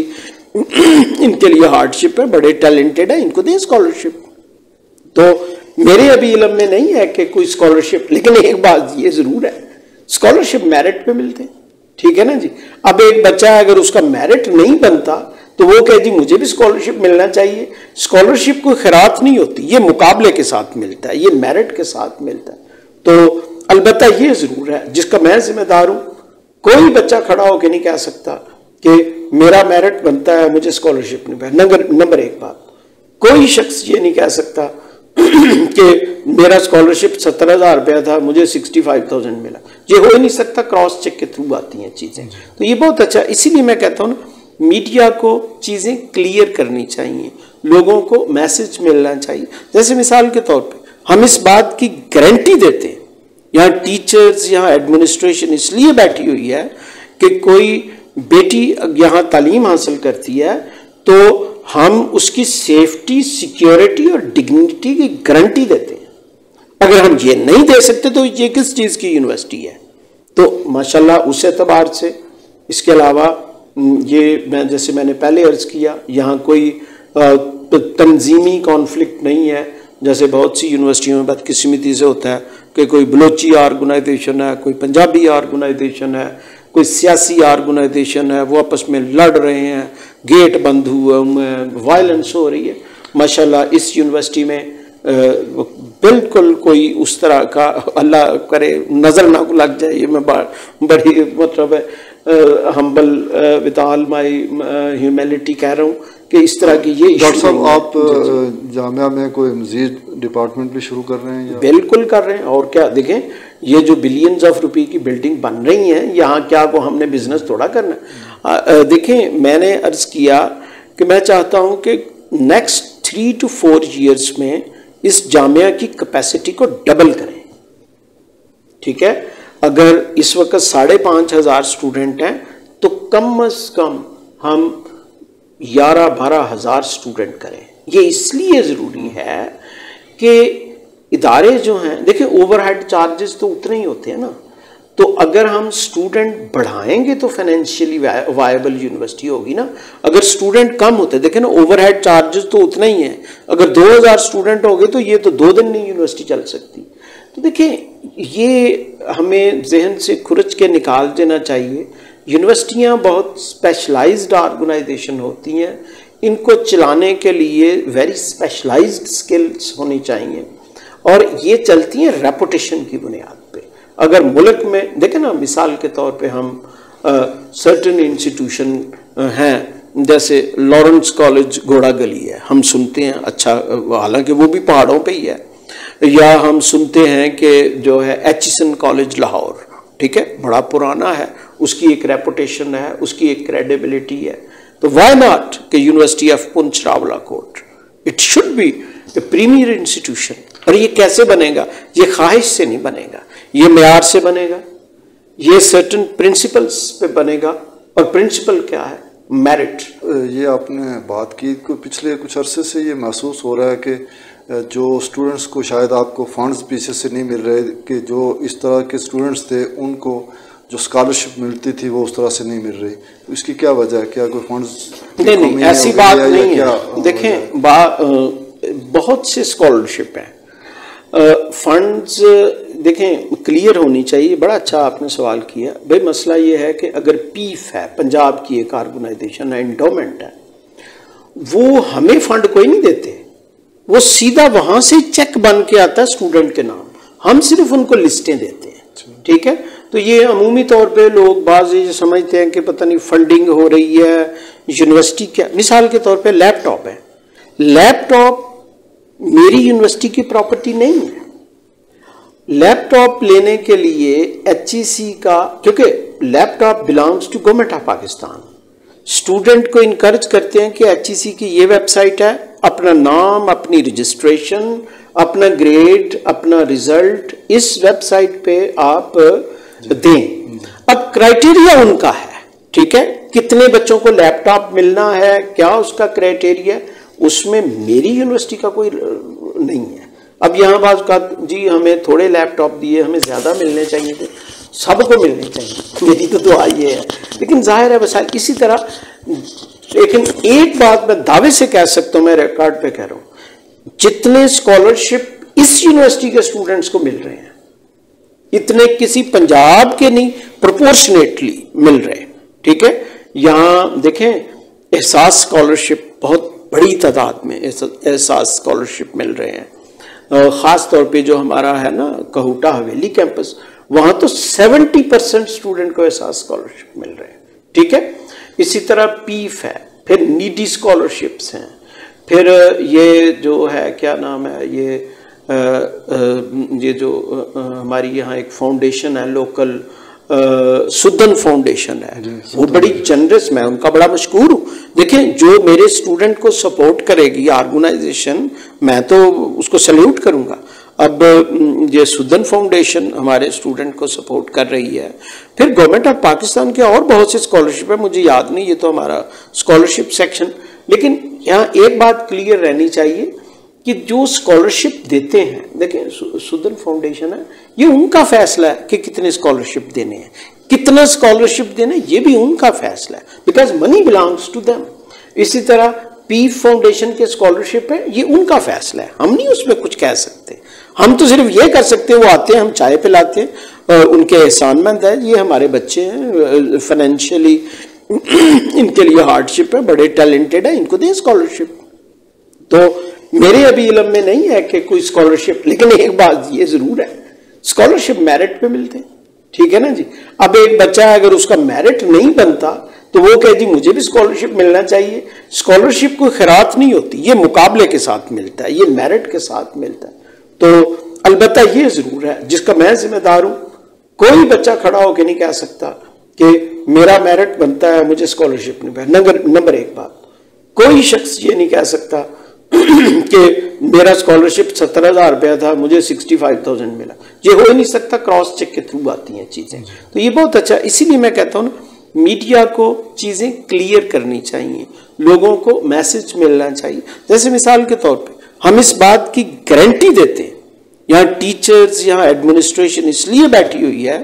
B: इनके लिए हार्डशिप है, बड़े टैलेंटेड है, इनको दें स्कॉलरशिप। तो मेरे अभी इल्म में नहीं है कि कोई स्कॉलरशिप, लेकिन एक बात ये जरूर है, स्कॉलरशिप मेरिट पे मिलते हैं। ठीक है ना जी। अब एक बच्चा है, अगर उसका मेरिट नहीं बनता तो वो कहे जी मुझे भी स्कॉलरशिप मिलना चाहिए। स्कॉलरशिप कोई खैरात नहीं होती, ये मुकाबले के साथ मिलता है, ये मेरिट के साथ मिलता है। तो अलबत्ता ये जरूर है, जिसका मैं जिम्मेदार हूं, कोई बच्चा खड़ा होकर नहीं कह सकता कि मेरा मेरिट बनता है, मुझे स्कॉलरशिप नहीं मिला। नंबर एक बात, कोई शख्स ये नहीं कह सकता कि मेरा स्कॉलरशिप 70,000 रुपया था, मुझे 65,000 मिला, ये हो ही नहीं सकता, क्रॉस चेक के थ्रू आती हैं चीज़ें। तो ये बहुत अच्छा, इसीलिए मैं कहता हूँ ना, मीडिया को चीज़ें क्लियर करनी चाहिए, लोगों को मैसेज मिलना चाहिए। जैसे मिसाल के तौर पे हम इस बात की गारंटी देते हैं, यहाँ टीचर्स, यहाँ एडमिनिस्ट्रेशन इसलिए बैठी हुई है कि कोई बेटी यहाँ तालीम हासिल करती है तो हम उसकी सेफ्टी, सिक्योरिटी और डिग्निटी की गारंटी देते हैं। अगर हम ये नहीं दे सकते तो ये किस चीज़ की यूनिवर्सिटी है? तो माशाल्लाह उस एतबार से, इसके अलावा ये मैं जैसे मैंने पहले अर्ज़ किया, यहाँ कोई तंजीमी कॉन्फ्लिक्ट नहीं है, जैसे बहुत सी यूनिवर्सिटियों में बदकिस्मती से होता है कि कोई बलोची ऑर्गेनाइजेशन है, कोई पंजाबी ऑर्गेनाइजेशन है, कोई सियासी ऑर्गेनाइजेशन है, वो आपस में लड़ रहे हैं, गेट बंद हुए हैं, वायलेंस हो रही है। माशाल्लाह इस यूनिवर्सिटी में बिल्कुल कोई उस तरह का, अल्लाह करे नज़र ना लग जाए, ये मैं बड़ी मतलब humble with all my humanity कह रहा हूँ कि इस तरह की ये।
A: डॉक्टर साहब आप जामिया में कोई मजीद डिपार्टमेंट भी शुरू कर रहे हैं या?
B: बिल्कुल कर रहे हैं, और क्या, देखें ये जो बिलियंस ऑफ रुपए की बिल्डिंग बन रही हैं, यहाँ क्या को हमने बिजनेस थोड़ा करना। देखें मैंने अर्ज़ किया कि मैं चाहता हूँ कि नेक्स्ट 3 to 4 years में इस जामिया की कैपेसिटी को डबल करें। ठीक है, अगर इस वक्त 5,500 स्टूडेंट हैं तो कम से कम हम 11-12 हज़ार स्टूडेंट करें। ये इसलिए ज़रूरी है कि इदारे जो हैं, देखिए ओवरहेड चार्जेस तो उतने ही होते हैं ना, तो अगर हम स्टूडेंट बढ़ाएंगे तो फाइनेंशियली वायबल यूनिवर्सिटी होगी ना। अगर स्टूडेंट कम होते, देखें ना, ओवरहेड चार्जेस तो उतना ही है, अगर 2000 स्टूडेंट हो गए तो ये तो 2 दिन नहीं यूनिवर्सिटी चल सकती। तो देखिए ये हमें जहन से खुरच के निकाल देना चाहिए। यूनिवर्सिटियाँ बहुत स्पेशलाइज्ड ऑर्गेनाइजेशन होती हैं, इनको चलाने के लिए वेरी स्पेशलाइज्ड स्किल्स होनी चाहिए, और ये चलती हैं रेपुटेशन की बुनियाद पे। अगर मुल्क में देखें ना, मिसाल के तौर पे हम सर्टेन इंस्टीट्यूशन हैं, जैसे लॉरेंस कॉलेज घोड़ा गली है, हम सुनते हैं, अच्छा, हालांकि वो भी पहाड़ों पे ही है, या हम सुनते हैं कि जो है एचिसन कॉलेज लाहौर, ठीक है, बड़ा पुराना है, उसकी एक रेपुटेशन है, उसकी एक क्रेडिबिलिटी है। तो वाई नॉट कि university of Poonch Rawalakot, it should be A premier institution. और ये कैसे बनेगा? ये ख्वाहिश से नहीं बनेगा, ये मेयार से बनेगा, ये सर्टेन प्रिंसिपल्स पे बनेगा। और प्रिंसिपल क्या है? मेरिट।
A: ये आपने बात की, को पिछले कुछ अरसे से ये महसूस हो रहा है कि जो स्टूडेंट्स को शायद आपको फंड्स पीछे से नहीं मिल रहे, कि जो इस तरह के स्टूडेंट्स थे उनको जो स्कॉलरशिप मिलती थी वो उस तरह से नहीं मिल रही, तो इसकी क्या वजह है? क्या कोई फंड्स?
B: नहीं, ऐसी बात नहीं है। देखें, बहुत से स्कॉलरशिप हैं, फंड्स देखें क्लियर होनी चाहिए। बड़ा अच्छा आपने सवाल किया भाई। मसला ये है कि अगर पीफ है, पंजाब की एक ऑर्गेनाइजेशन है, एंडोमेंट है, वो हमें फंड कोई नहीं देते, वो सीधा वहां से चेक बन के आता है स्टूडेंट के नाम, हम सिर्फ उनको लिस्टें देते हैं, ठीक है। तो ये अमूमी तौर पे लोग बाज़ ये समझते हैं कि पता नहीं फंडिंग हो रही है यूनिवर्सिटी क्या। मिसाल के तौर पे लैपटॉप है, लैपटॉप मेरी यूनिवर्सिटी की प्रॉपर्टी नहीं है। लैपटॉप लेने के लिए HEC का, क्योंकि laptop belongs to government of Pakistan, student को इनकरेज करते हैं कि HEC की ये वेबसाइट है, अपना नाम, अपनी रजिस्ट्रेशन, अपना ग्रेड, अपना रिजल्ट इस वेबसाइट पे आप दें। अब क्राइटेरिया उनका है, ठीक है, कितने बच्चों को लैपटॉप मिलना है, क्या उसका क्राइटेरिया, उसमें मेरी यूनिवर्सिटी का कोई नहीं है। अब यहाँ बात का जी हमें थोड़े लैपटॉप दिए, हमें ज़्यादा मिलने चाहिए थे, सबको मिलने चाहिए, मेरी तो दुआ ये है। लेकिन जाहिर है बस इसी तरह। लेकिन एक बात मैं दावे से कह सकता हूँ, मैं रिकॉर्ड पे कह रहा हूँ, जितने स्कॉलरशिप इस यूनिवर्सिटी के स्टूडेंट्स को मिल रहे हैं, इतने किसी पंजाब के नहीं, प्रोपोर्शनेटली मिल रहे हैं, ठीक है। यहाँ देखें, एहसास स्कॉलरशिप बहुत बड़ी तादाद में एहसास स्कॉलरशिप मिल रहे हैं, ख़ास तौर पे जो हमारा है ना कहूटा हवेली कैंपस, वहाँ तो 70% स्टूडेंट को एहसास स्कॉलरशिप मिल रहे हैं, ठीक है। इसी तरह पीफ है, फिर नीडी स्कॉलरशिप्स हैं, फिर ये जो है क्या नाम है, ये जो हमारी यहाँ एक फाउंडेशन है लोकल, सुदन फाउंडेशन है, वो बड़ी जनरस, मैं उनका बड़ा मशहूर हूँ। देखें, जो मेरे स्टूडेंट को सपोर्ट करेगी ऑर्गेनाइजेशन, मैं तो उसको सल्यूट करूँगा। अब ये सुदन फाउंडेशन हमारे स्टूडेंट को सपोर्ट कर रही है। फिर गवर्नमेंट ऑफ पाकिस्तान के और बहुत से स्कॉलरशिप है, मुझे याद नहीं, ये तो हमारा स्कॉलरशिप सेक्शन। लेकिन यहाँ एक बात क्लियर रहनी चाहिए कि जो स्कॉलरशिप देते हैं, देखें सुदन फाउंडेशन है, ये उनका फैसला है कि कितने स्कॉलरशिप देने हैं, कितना स्कॉलरशिप देना ये भी उनका फैसला है, because money belongs to them. इसी तरह पीफ फाउंडेशन के स्कॉलरशिप है, ये उनका फैसला है, हम नहीं उसमें कुछ कह सकते। हम तो सिर्फ ये कर सकते हैं, वो आते हैं, हम चाय पिलाते हैं, उनके एहसानमंद है, ये हमारे बच्चे हैं, फाइनेंशियली इनके लिए हार्डशिप है, बड़े टैलेंटेड है, इनको दें स्कॉलरशिप। तो मेरे अभी इल्म में नहीं है कि कोई स्कॉलरशिप, लेकिन एक बात ये जरूर है, स्कॉलरशिप मेरिट पे मिलते हैं, ठीक है ना जी। अब एक बच्चा अगर उसका मेरिट नहीं बनता तो वो कहे जी मुझे भी स्कॉलरशिप मिलना चाहिए। स्कॉलरशिप कोई खैरात नहीं होती, ये मुकाबले के साथ मिलता है, ये मेरिट के साथ मिलता है। तो अलबत्ता ये जरूर है, जिसका मैं जिम्मेदार हूं, कोई बच्चा खड़ा होकर नहीं कह सकता कि मेरा मेरिट बनता है, मुझे स्कॉलरशिप नहीं मिला। नंबर एक बात, कोई शख्स ये नहीं कह सकता कि मेरा स्कॉलरशिप 17,000 रुपया था, मुझे 65,000 मिला, ये हो ही नहीं सकता, क्रॉस चेक के थ्रू आती हैं चीजें। तो ये बहुत अच्छा, इसीलिए मैं कहता हूँ ना, मीडिया को चीजें क्लियर करनी चाहिए, लोगों को मैसेज मिलना चाहिए। जैसे मिसाल के तौर पे हम इस बात की गारंटी देते हैं यहाँ टीचर्स, यहाँ एडमिनिस्ट्रेशन इसलिए बैठी हुई है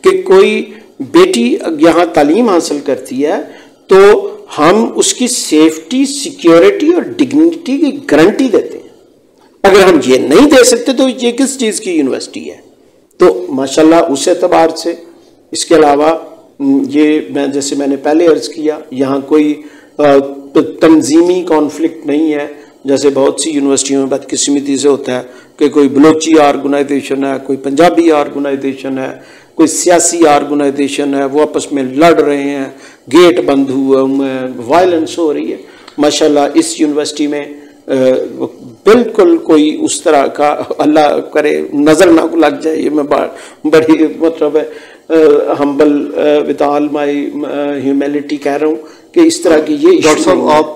B: कि कोई बेटी यहाँ तालीम हासिल करती है तो हम उसकी सेफ्टी, सिक्योरिटी और डिग्निटी की गारंटी देते हैं। अगर हम ये नहीं दे सकते तो ये किस चीज़ की यूनिवर्सिटी है? तो माशाल्लाह उस एतबार से, इसके अलावा ये जैसे मैंने पहले अर्ज किया, यहाँ कोई तंजीमी कॉन्फ्लिक्ट नहीं है, जैसे बहुत सी यूनिवर्सिटियों में बदकिस्मती से होता है कि कोई बलोची ऑर्गेनाइजेशन है, कोई पंजाबी ऑर्गेनाइजेशन है, कोई सियासी ऑर्गेनाइजेशन है, वो आपस में लड़ रहे हैं, गेट बंद हुए हैं, वायलेंस हो रही है। माशाल्लाह इस यूनिवर्सिटी में बिल्कुल कोई उस तरह का, अल्लाह करे नज़र ना लग जाए, ये मैं बड़ी मतलब humble with all my humanity कह रहा हूँ कि इस तरह की ये।
A: डॉक्टर साहब, आप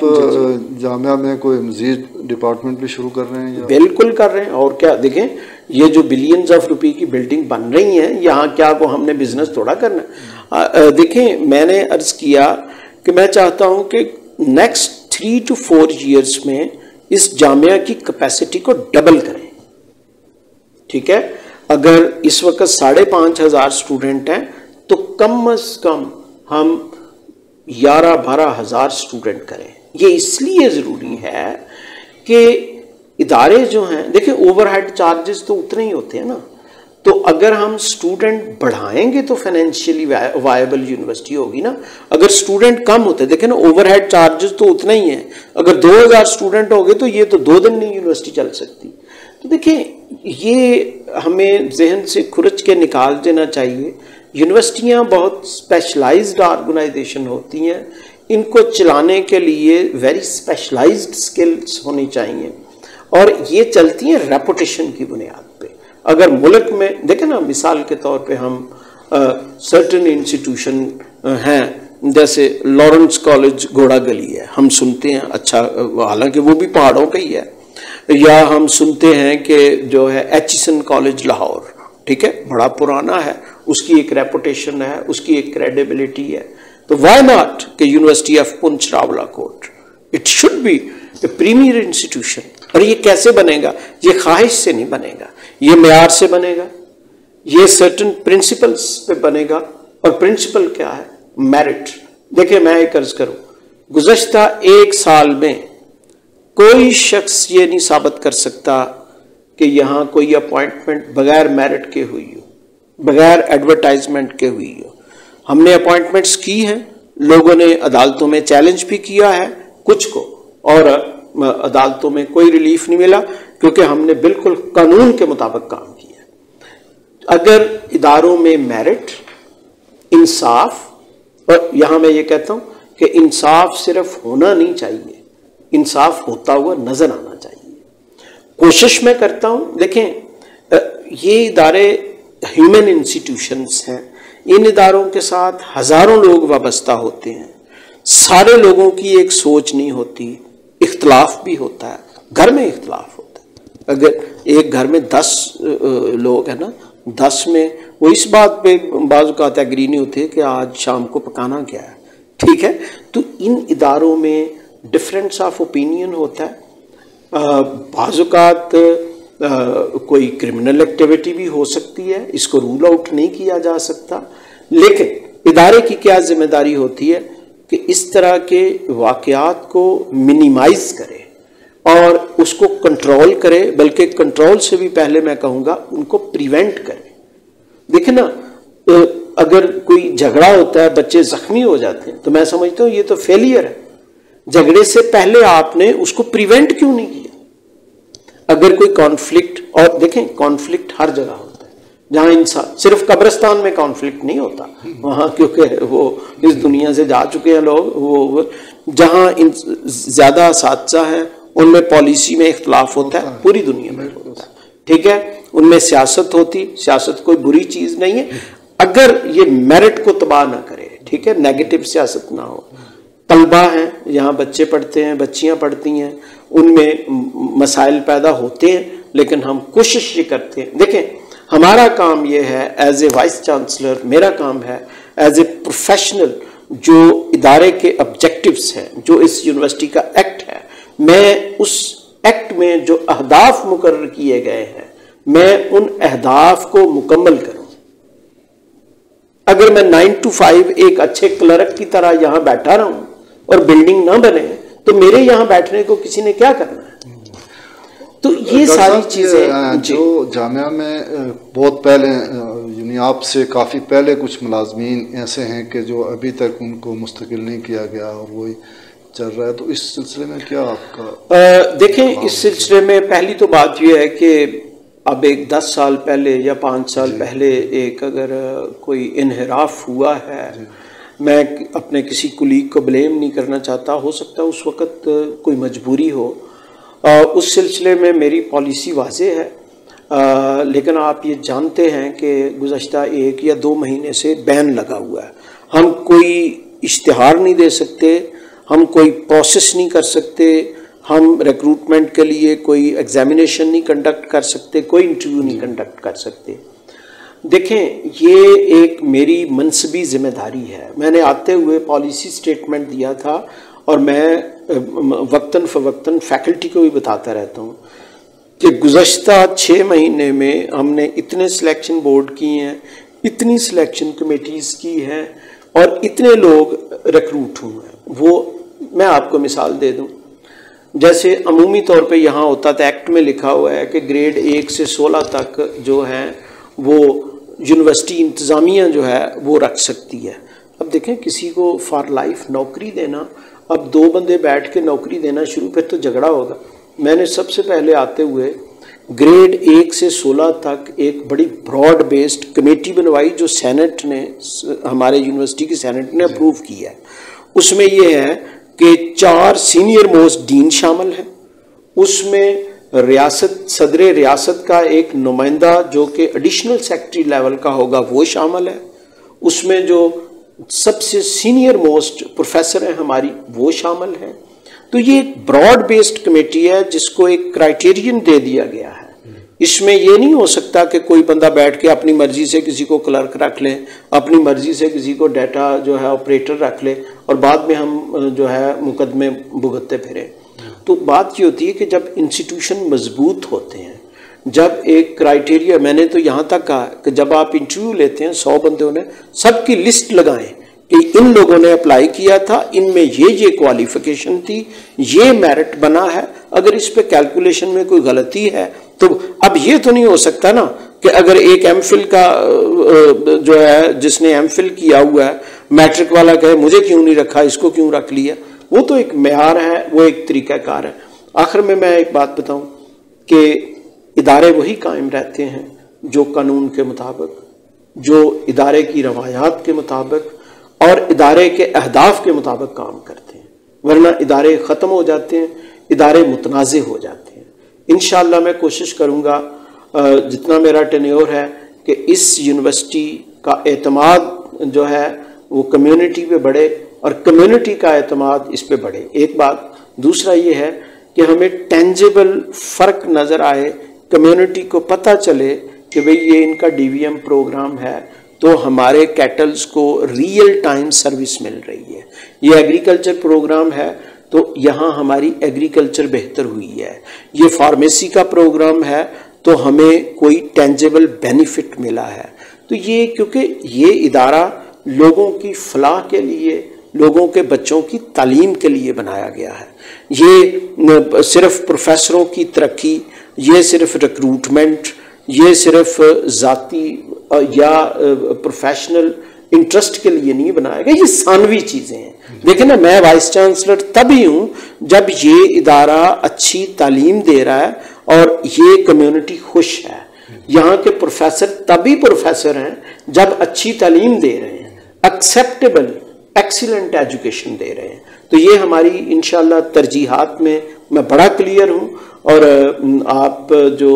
A: जामिया में कोई मजीद डिपार्टमेंट भी शुरू कर रहे हैं या?
B: बिल्कुल कर रहे हैं, और क्या। देखें, ये जो बिलियंस ऑफ रुपए की बिल्डिंग बन रही हैं, यहाँ क्या को हमने बिजनेस थोड़ा करना है। देखें, मैंने अर्ज किया कि मैं चाहता हूँ कि नेक्स्ट 3 to 4 years में इस जामिया की कैपेसिटी को डबल करें। ठीक है, अगर इस वक्त 5,500 स्टूडेंट हैं तो कम से कम हम 11-12 हज़ार स्टूडेंट करें। ये इसलिए ज़रूरी है कि इदारे जो हैं, देखिए ओवरहेड चार्जेस तो उतने ही होते हैं ना, तो अगर हम स्टूडेंट बढ़ाएंगे तो फाइनेंशियली वायबल यूनिवर्सिटी होगी ना। अगर स्टूडेंट कम होते, देखें ना, ओवरहेड चार्जेस तो उतना ही है, अगर 2,000 स्टूडेंट हो गए तो ये तो 2 दिन नहीं यूनिवर्सिटी चल सकती। तो देखिए, ये हमें जहन से खुरच के निकाल देना चाहिए। यूनिवर्सिटियाँ बहुत स्पेशलाइज्ड ऑर्गेनाइजेशन होती हैं, इनको चलाने के लिए वेरी स्पेशलाइज्ड स्किल्स होनी चाहिए, और ये चलती हैं रेपुटेशन की बुनियाद पे। अगर मुल्क में देखें ना, मिसाल के तौर पे हम सर्टेन इंस्टीट्यूशन हैं, जैसे लॉरेंस कॉलेज घोड़ा गली है, हम सुनते हैं, अच्छा, हालांकि वो भी पहाड़ों पे ही है। या हम सुनते हैं कि जो है एचिसन कॉलेज लाहौर, ठीक है, बड़ा पुराना है, उसकी एक रेपुटेशन है, उसकी एक क्रेडिबिलिटी है। तो व्हाई नॉट कि university of Poonch Rawalakot, it should be A premier institution. और ये कैसे बनेगा? ये ख्वाहिश से नहीं बनेगा, ये मेयार से बनेगा, ये सर्टन प्रिंसिपल्स पे बनेगा। और प्रिंसिपल क्या है? मेरिट। देखिए, मैं एक अर्ज करूं, गुज़श्ता 1 साल में कोई शख्स ये नहीं साबित कर सकता कि यहां कोई अपॉइंटमेंट बगैर मेरिट के हुई हो, बगैर एडवर्टाइजमेंट के हुई हो। हमने अपॉइंटमेंट्स की हैं, लोगों ने अदालतों में चैलेंज भी किया है कुछ को, और अदालतों में कोई रिलीफ नहीं मिला, क्योंकि हमने बिल्कुल कानून के मुताबिक काम किया। अगर इदारों में मेरिट, इंसाफ, और यहां मैं ये कहता हूं कि इंसाफ सिर्फ होना नहीं चाहिए, इंसाफ होता हुआ नजर आना चाहिए। कोशिश मैं करता हूं, देखें ये इदारे ह्यूमन इंस्टीट्यूशंस हैं, इन इदारों के साथ हजारों लोग वाबस्ता होते हैं, सारे लोगों की एक सोच नहीं होती, इख्तलाफ भी होता है, घर में इख्तलाफ होता है। अगर एक घर में 10 लोग हैं ना, 10 में वो इस बात पे बाज़ औक़ात एग्री नहीं होते कि आज शाम को पकाना क्या है, ठीक है। तो इन इदारों में डिफरेंस ऑफ ओपिनियन होता है, बाज़ औक़ात कोई क्रिमिनल एक्टिविटी भी हो सकती है, इसको रूल आउट नहीं किया जा सकता, लेकिन इदारे की क्या जिम्मेदारी होती है कि इस तरह के वाक़यात को मिनिमाइज करे और उसको कंट्रोल करे, बल्कि कंट्रोल से भी पहले मैं कहूँगा उनको प्रिवेंट करे। देखिए ना, अगर कोई झगड़ा होता है, बच्चे जख्मी हो जाते हैं, तो मैं समझता हूँ ये तो फेलियर है। झगड़े से पहले आपने उसको प्रिवेंट क्यों नहीं किया? अगर कोई कॉन्फ्लिक्ट, और देखें कॉन्फ्लिक्ट हर जगह होता है, जहाँ इंसान, सिर्फ कब्रिस्तान में कॉन्फ्लिक्ट नहीं होता वहाँ, क्योंकि वो इस दुनिया से जा चुके हैं लोग, वो जहाँ ज़्यादा सादसा है उनमें पॉलिसी में इख्तलाफ होता है, पूरी दुनिया में होता है, ठीक है। उनमें सियासत होती, सियासत कोई बुरी चीज़ नहीं है, अगर ये मेरिट को तबाह ना करे, ठीक है, नेगेटिव सियासत ना हो। तलबा हैं, यहाँ बच्चे पढ़ते हैं, बच्चियाँ पढ़ती हैं, उनमें मसाइल पैदा होते हैं, लेकिन हम कोशिश ये करते हैं। देखें, हमारा काम ये है एज ए वाइस चांसलर, मेरा काम है एज ए प्रोफेशनल, जो इदारे के ऑब्जेक्टिव्स हैं, जो इस यूनिवर्सिटी का एक्ट है, मैं उस एक्ट में जो अहदाफ मुकर्रर किए गए हैं, मैं उन अहदाफ को मुकम्मल करूं। अगर मैं 9 to 5 एक अच्छे क्लर्क की तरह यहां बैठा रहूं और बिल्डिंग ना बने तो मेरे यहां बैठने को किसी ने क्या करना है? तो ये सारी चीजें
A: जो जामिया में बहुत पहले यानी आपसे काफ़ी पहले कुछ मुलाजमीन ऐसे हैं कि जो अभी तक उनको मुस्तकिल नहीं किया गया और वही चल रहा है, तो इस सिलसिले में क्या आपका
B: देखें, इस सिलसिले में पहली तो बात यह है कि अब एक 10 साल पहले या 5 साल पहले एक अगर कोई इन्हिराफ हुआ है, मैं अपने किसी कुलीग को ब्लेम नहीं करना चाहता, हो सकता है उस वक़्त कोई मजबूरी हो, उस सिलसिले में मेरी पॉलिसी वाज़े है, लेकिन आप ये जानते हैं कि गुज़श्ता 1 या 2 महीने से बैन लगा हुआ है। हम कोई इश्तिहार नहीं दे सकते, हम कोई प्रोसेस नहीं कर सकते, हम रिक्रूटमेंट के लिए कोई एग्जामिनेशन नहीं कंडक्ट कर सकते, कोई इंटरव्यू नहीं कंडक्ट कर सकते। देखें, ये एक मेरी मनसबी जिम्मेदारी है। मैंने आते हुए पॉलिसी स्टेटमेंट दिया था और मैं वक्तन फ़वक्तन फैकल्टी को भी बताता रहता हूँ कि गुज़श्ता 6 महीने में हमने इतने सिलेक्शन बोर्ड किए हैं, इतनी सिलेक्शन कमेटीज़ की हैं और इतने लोग रिक्रूट हुए हैं। वो मैं आपको मिसाल दे दूँ, जैसे अमूमी तौर पे यहाँ होता था, एक्ट में लिखा हुआ है कि ग्रेड 1 से 16 तक जो हैं वो यूनिवर्सिटी इंतज़ामिया जो है वो रख सकती है। अब देखें, किसी को फॉर लाइफ नौकरी देना, अब 2 बंदे बैठ के नौकरी देना शुरू, फिर तो झगड़ा होगा। मैंने सबसे पहले आते हुए ग्रेड 1 से 16 तक एक बड़ी ब्रॉड बेस्ड कमेटी बनवाई जो सेनेट ने, हमारे यूनिवर्सिटी की सेनेट ने अप्रूव किया है। उसमें ये है कि 4 सीनियर मोस्ट डीन शामिल हैं, उसमें रियासत सदर रियासत का एक नुमाइंदा जो कि एडिशनल सेक्रेटरी लेवल का होगा वो शामिल है, उसमें जो सबसे सीनियर मोस्ट प्रोफेसर हैं हमारी वो शामिल हैं। तो ये एक ब्रॉड बेस्ड कमेटी है जिसको एक क्राइटेरियन दे दिया गया है। इसमें ये नहीं हो सकता कि कोई बंदा बैठ के अपनी मर्जी से किसी को क्लर्क रख ले, अपनी मर्जी से किसी को डाटा जो है ऑपरेटर रख ले और बाद में हम जो है मुकदमे भुगतते फिरें। तो बात ये होती है कि जब इंस्टीट्यूशन मजबूत होते हैं, जब एक क्राइटेरिया, मैंने तो यहाँ तक कहा कि जब आप इंटरव्यू लेते हैं 100 बंदों ने, सबकी लिस्ट लगाएं कि इन लोगों ने अप्लाई किया था, इनमें ये क्वालिफिकेशन थी, ये मेरिट बना है, अगर इस पे कैलकुलेशन में कोई गलती है तो अब ये तो नहीं हो सकता ना कि अगर एक एमफिल का जो है जिसने एमफिल किया हुआ है, मैट्रिक वाला कहे मुझे क्यों नहीं रखा, इसको क्यों रख लिया। वो तो एक मेयार है, वो एक तरीक़ाकार है। आखिर में मैं एक बात बताऊं कि इदारे वही कायम रहते हैं जो कानून के मुताबिक, जो इदारे की रवायात के मुताबिक और इदारे के अहदाफ के मुताबिक काम करते हैं, वरना इदारे ख़त्म हो जाते हैं, इदारे मुतनाज़े हो जाते हैं। इंशाअल्लाह मैं कोशिश करूँगा जितना मेरा टेन्योर है कि इस यूनिवर्सिटी का एतमाद जो है वो कम्युनिटी पे बढ़े और कम्युनिटी का एतमाद इस पे बढ़े, एक बात। दूसरा ये है कि हमें टेंजिबल फ़र्क नज़र आए, कम्युनिटी को पता चले कि भाई ये इनका DVM प्रोग्राम है तो हमारे कैटल्स को रियल टाइम सर्विस मिल रही है। ये एग्रीकल्चर प्रोग्राम है तो यहाँ हमारी एग्रीकल्चर बेहतर हुई है। ये फार्मेसी का प्रोग्राम है तो हमें कोई टेंजिबल बेनिफिट मिला है। तो ये क्योंकि ये इदारा लोगों की फलाह के लिए, लोगों के बच्चों की तालीम के लिए बनाया गया है। ये सिर्फ प्रोफेसरों की तरक्की, ये सिर्फ रिक्रूटमेंट, ये सिर्फ ज़ाती या प्रोफेशनल इंटरेस्ट के लिए नहीं बनाया गया, ये सानवी चीज़ें हैं। देखिए ना, मैं वाइस चांसलर तभी हूँ जब ये इदारा अच्छी तालीम दे रहा है और ये कम्युनिटी खुश है। यहाँ के प्रोफेसर तभी प्रोफेसर हैं जब अच्छी तालीम दे रहे हैं, एक्सेप्टेबल एक्सीलेंट एजुकेशन दे रहे हैं। तो ये हमारी इंशाल्लाह तरजीहात में मैं बड़ा क्लियर हूँ। और आप जो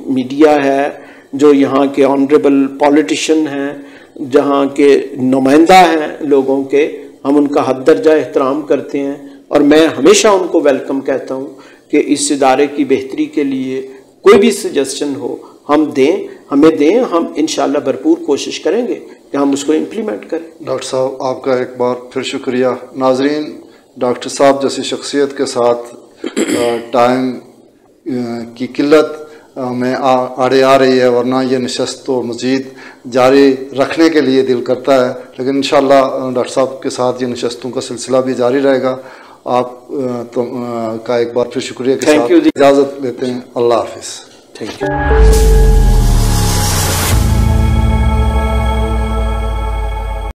B: मीडिया है, जो यहाँ के ऑनरेबल पॉलिटिशियन हैं, जहाँ के नुमाइंदा हैं लोगों के, हम उनका हद दर्जा एहतराम करते हैं और मैं हमेशा उनको वेलकम कहता हूँ कि इस इदारे की बेहतरी के लिए कोई भी सजेशन हो हम दें, हमें दें, हम इंशाल्लाह भरपूर कोशिश करेंगे कि हम उसको इम्प्लीमेंट करें।
A: डॉक्टर साहब, आपका एक बार फिर शुक्रिया। नाजरीन, डॉक्टर साहब जैसी शख्सियत के साथ टाइम की किल्लत में आड़े आ रही है, वरना ये नशस्त तो मज़ीद जारी रखने के लिए दिल करता है। लेकिन इंशाअल्लाह डॉक्टर साहब के साथ ये नशस्तों का सिलसिला भी जारी रहेगा। आप का एक बार फिर शुक्रिया के साथ इजाज़त लेते हैं। अल्लाह हाफिज़।
B: Thank you.